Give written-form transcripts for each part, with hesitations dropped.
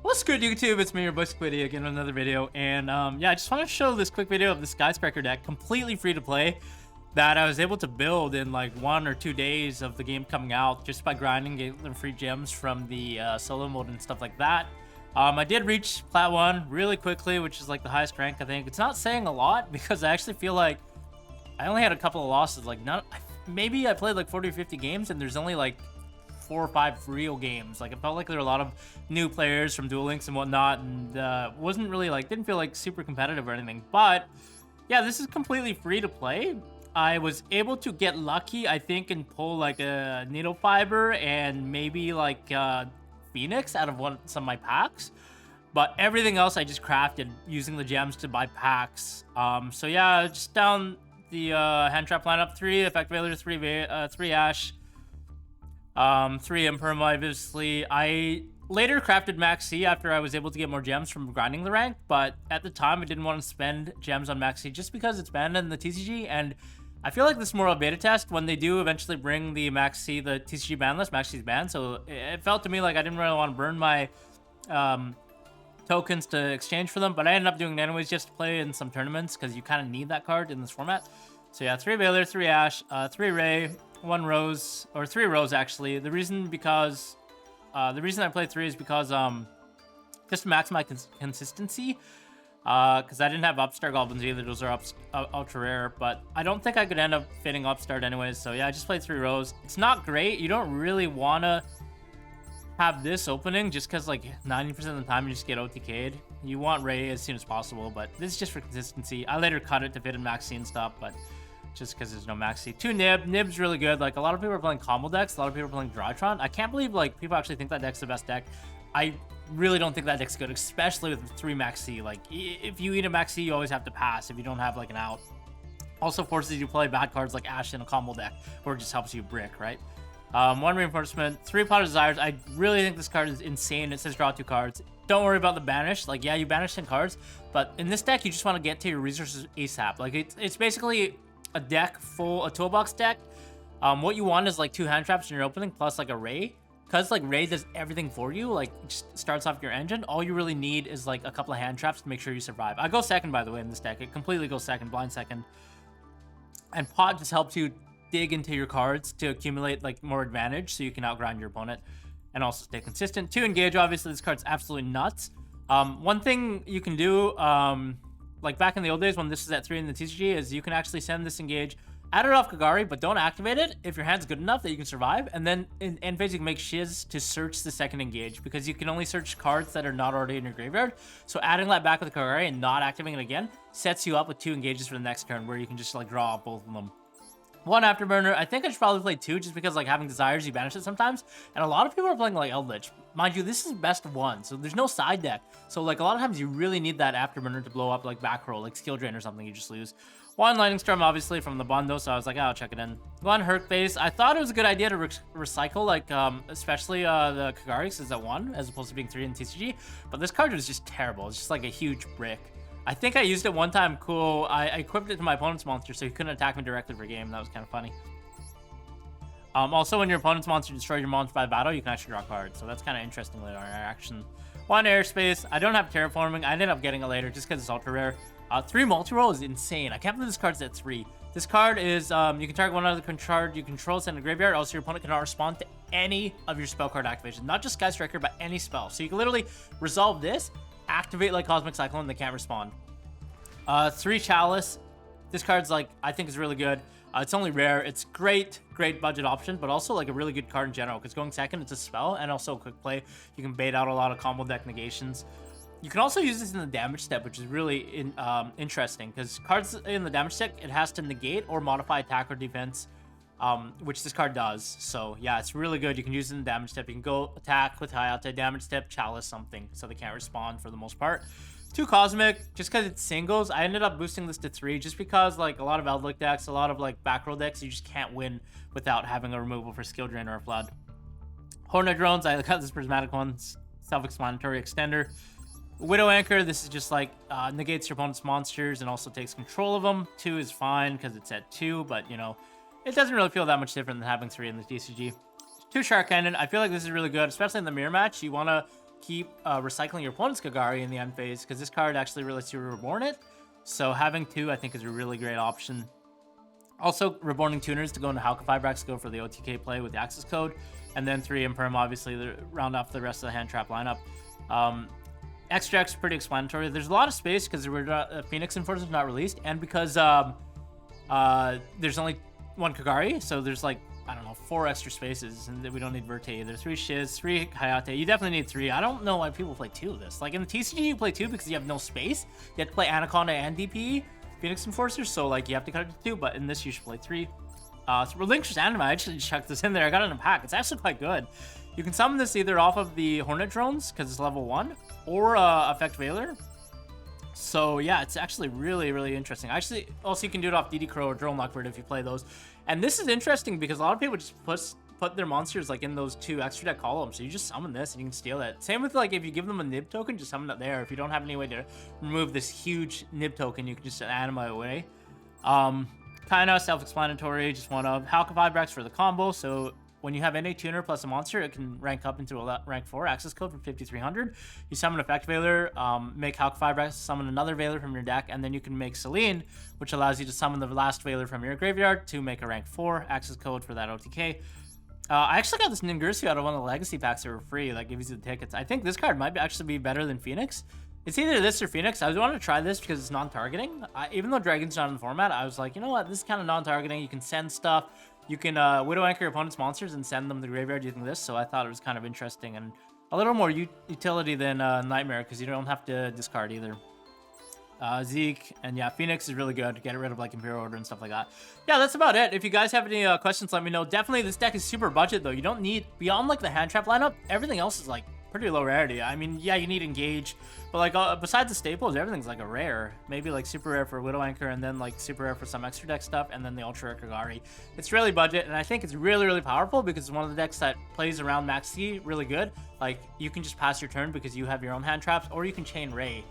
What's good, YouTube? It's me, your boy Squiddy, again with another video. And yeah, I just want to show this quick video of the Skyscraper deck, completely free to play, that I was able to build in like 1 or 2 days of the game coming out just by grinding, getting them free gems from the solo mode and stuff like that. I did reach Plat 1 really quickly, which is like the highest rank, I think. It's not saying a lot because I actually feel like I only had a couple of losses. Like, maybe I played like 40 or 50 games and there's only like 4 or 5 real games. Like, it felt like there were a lot of new players from Duel Links and whatnot, and wasn't really like, didn't feel like super competitive or anything. But yeah, this is completely free to play. I was able to get lucky, I think, and pull like a needle fiber and maybe like Phoenix out of some of my packs. But everything else I just crafted using the gems to buy packs. So yeah, just down the hand trap lineup: 3 Effect Veiler, 3 Ash, 3 Imperma, obviously. I later crafted Max C after I was able to get more gems from grinding the rank, but at the time I didn't want to spend gems on Max C just because it's banned in the TCG, and I feel like this is more of a beta test. When they do eventually bring the Max C, the TCG ban list, Max C's banned, so it felt to me like I didn't really want to burn my tokens to exchange for them, but I ended up doing it anyways just to play in some tournaments because you kind of need that card in this format. So yeah, 3 Veiler, 3 Ash, 3 Ray, 1 Rose, or 3 Rose actually. The reason I played 3 is because just to maximize consistency, because I didn't have Upstart Goblins either. Those are ultra rare, but I don't think I could end up fitting Upstart anyways. So yeah, I just played 3 Rose. It's not great. You don't really want to have this opening just because like 90% of the time you just get OTK'd. You want Ray as soon as possible, but this is just for consistency. I later cut it to fit in Maxi and stuff, but just because there's no Maxi. 2 Nib. Nib's really good. Like, a lot of people are playing combo decks. A lot of people are playing Drytron. I can't believe like people actually think that deck's the best deck. I really don't think that deck's good, especially with 3 Maxi. Like, if you eat a Maxi, you always have to pass if you don't have like an out. Also forces you to play bad cards like Ash in a combo deck, or it just helps you brick, right? 1 Reinforcement, 3 Pot of Desires. I really think this card is insane. It says draw 2 cards. Don't worry about the banish. Like, yeah, you banish 10 cards, but in this deck, you just want to get to your resources ASAP. Like, it's basically a deck full, a toolbox deck. What you want is like 2 hand traps in your opening plus like a Ray. Because like Ray does everything for you, like it just starts off your engine. All you really need is like a couple of hand traps to make sure you survive. I go second, by the way, in this deck. It completely goes second, blind second. And Pot just helps you dig into your cards to accumulate like more advantage so you can outgrind your opponent and also stay consistent. 2 Engage, obviously this card's absolutely nuts. One thing you can do, like back in the old days when this is at 3 in the TCG, is you can actually send this Engage, add it off Kagari, but don't activate it if your hand's good enough that you can survive. And then in end phase, you can make Shiz to search the second Engage because you can only search cards that are not already in your graveyard. So adding that back with Kagari and not activating it again sets you up with 2 Engages for the next turn where you can just like draw off both of them. 1 Afterburner. I think I should probably play 2 just because like having Desires, you banish it sometimes. And a lot of people are playing like Eldritch. Mind you, this is best of 1, so there's no side deck. So like a lot of times you really need that Afterburner to blow up like back roll, like Skill Drain or something, you just lose. 1 Lightning Storm, obviously, from the Bondo, so I was like, oh, I'll check it in. 1 Herc Base. I thought it was a good idea to recycle, like, especially the Kagari, because it's at 1, as opposed to being 3 in TCG. But this card was just terrible. It's just like a huge brick. I think I used it one time, cool. I equipped it to my opponent's monster, so he couldn't attack me directly for game. That was kind of funny. Also, when your opponent's monster destroys your monster by battle, you can actually draw cards. So that's kind of interesting later on in our action. 1 Airspace. I don't have Terraforming. I ended up getting it later just because it's ultra rare. 3 Multi-Roll is insane. I can't believe this card's at 3. This card is, you can target one other card you control, send a graveyard. Also, your opponent cannot respond to any of your spell card activations. Not just Sky Striker, but any spell. So you can literally resolve this, activate like Cosmic Cyclone, they can't respond. 3 Chalice. This card's like, I think is really good. It's only rare. It's great budget option, but also like a really good card in general because going second, it's a spell and also a quick play. You can bait out a lot of combo deck negations. You can also use this in the damage step, which is really interesting because cards in the damage step, it has to negate or modify attack or defense, which this card does. So yeah, it's really good. You can use it in the damage step. You can go attack with Hayate, damage step, Chalice something, so they can't respond for the most part. 2 Cosmic, just because it's singles. I ended up boosting this to 3 just because like a lot of Eldritch decks, a lot of like back roll decks, you just can't win without having a removal for Skill Drain or a Flood. Hornet Drones, I got this prismatic one, self-explanatory extender. Widow Anchor, this is just like negates your opponent's monsters and also takes control of them. 2 is fine because it's at 2, but you know, it doesn't really feel that much different than having 3 in the DCG. 2 Shark Cannon, I feel like this is really good, especially in the mirror match. You want to keep recycling your opponent's Kagari in the end phase, because this card actually really lets you reborn it. So having 2, I think, is a really great option. Also, reborning tuners to go into Halka-Fibrax, go for the OTK play with the access code, and then 3 Imperm, obviously, to round off the rest of the hand trap lineup. Extract's pretty explanatory. There's a lot of space because Phoenix Enforcer's not released, and because there's only 1 Kagari, so there's like, I don't know, 4 extra spaces, and we don't need Verte either. 3 Shiz, 3 Hayate. You definitely need 3. I don't know why people play 2 of this. Like in the TCG, you play 2 because you have no space. You have to play Anaconda and DPE, Phoenix Enforcer, so like you have to cut it to 2, but in this you should play 3. Relinquished Anima, I actually chucked this in there. I got it in a pack. It's actually quite good. You can summon this either off of the Hornet Drones, because it's level 1, or Effect Veiler. So yeah, it's actually really, really interesting. Actually, also you can do it off DD Crow or Drone Lockbird if you play those. And this is interesting because a lot of people just put their monsters like in those 2 extra deck columns. So you just summon this and you can steal it. Same with like if you give them a Nib token, just summon it there. If you don't have any way to remove this huge Nib token, you can just anima it away. Kind of self-explanatory, just one of Halka-Fibrax for the combo. So when you have any tuner plus a monster, it can rank up into a rank 4 access code for 5300. You summon Effect Veiler, make Halka-Fibrax, summon another Veiler from your deck, and then you can make Celine, which allows you to summon the last Veiler from your graveyard to make a rank 4 access code for that OTK. I actually got this Ningirsu out of one of the legacy packs that were free, that gives you the tickets. I think this card might actually be better than Phoenix. It's either this or Phoenix. I wanted to try this because it's non-targeting. Even though Dragon's not in the format, I was like, you know what, this is kind of non-targeting. You can send stuff. You can Widow Anchor your opponent's monsters and send them to the graveyard using this, so I thought it was kind of interesting and a little more utility than Nightmare, because you don't have to discard either. Zeke, and yeah, Phoenix is really good to get rid of like Imperial Order and stuff like that. Yeah, that's about it. If you guys have any questions, let me know. Definitely, this deck is super budget though. You don't need, beyond like the hand trap lineup, everything else is like pretty low rarity. I mean, yeah, you need Engage, but like besides the staples, everything's like a rare. Maybe like super rare for Widow Anchor, and then like super rare for some extra deck stuff, and then the ultra rare Kagari. It's really budget, and I think it's really, really powerful because it's one of the decks that plays around Max C really good. Like you can just pass your turn because you have your own hand traps, or you can chain Ray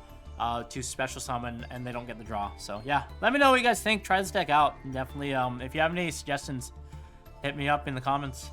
to special summon and they don't get the draw. So yeah, let me know what you guys think. Try this deck out, and definitely if you have any suggestions, hit me up in the comments.